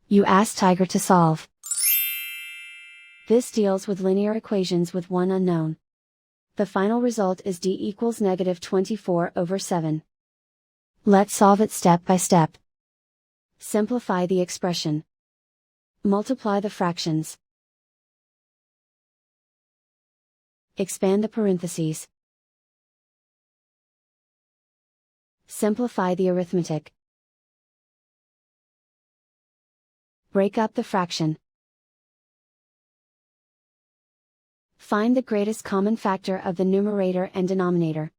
You ask Tiger to solve. This deals with linear equations with one unknown. The final result is d equals -24/7. Let's solve it step by step. Simplify the expression. Multiply the fractions. Expand the parentheses. Simplify the arithmetic. Break up the fraction. Find the greatest common factor of the numerator and denominator.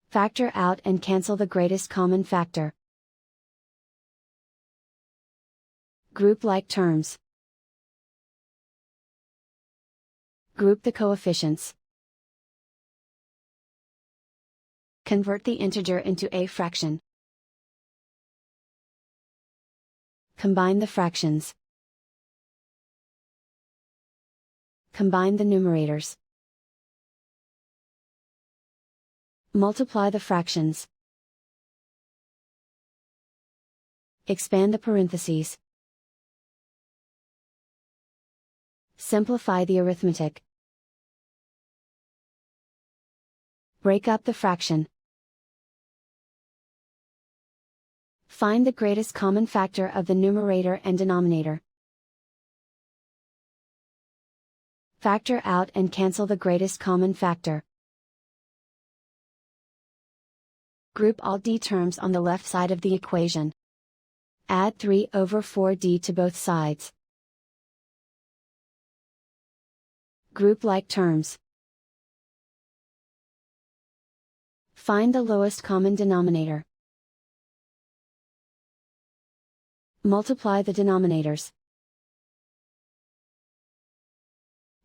Factor out and cancel the greatest common factor. Group like terms. Group the coefficients. Convert the integer into a fraction. Combine the fractions. Combine the numerators. Multiply the fractions. Expand the parentheses. Simplify the arithmetic. Break up the fraction. Find the greatest common factor of the numerator and denominator. Factor out and cancel the greatest common factor. Group all d terms on the left side of the equation. Add 3/4d to both sides. Group like terms. Find the lowest common denominator. Multiply the denominators.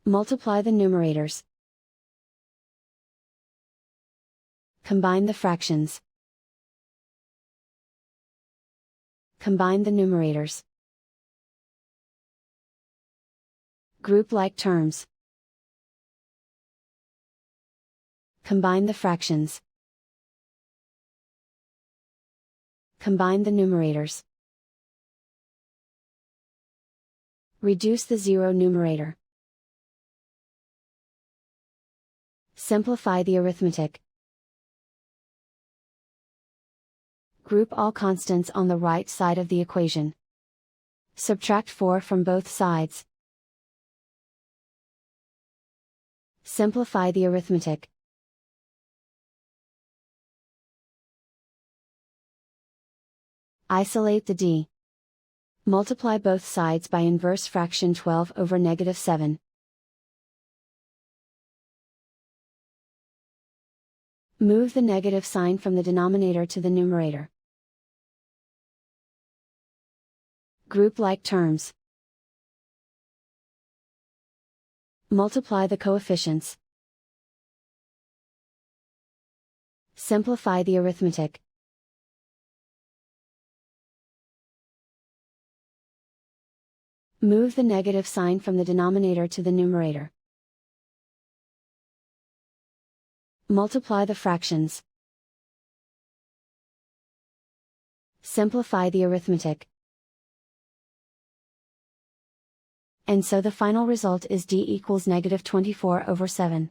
Multiply the numerators. Combine the fractions. Combine the numerators. Group like terms. Combine the fractions. Combine the numerators. Reduce the zero numerator. Simplify the arithmetic. Group all constants on the right side of the equation. Subtract 4 from both sides. Simplify the arithmetic. Isolate the d. Multiply both sides by inverse fraction 12/-7. Move the negative sign from the denominator to the numerator. Group like terms. Multiply the coefficients. Simplify the arithmetic. Move the negative sign from the denominator to the numerator. Multiply the fractions. Simplify the arithmetic. And so the final result is d equals -24/7.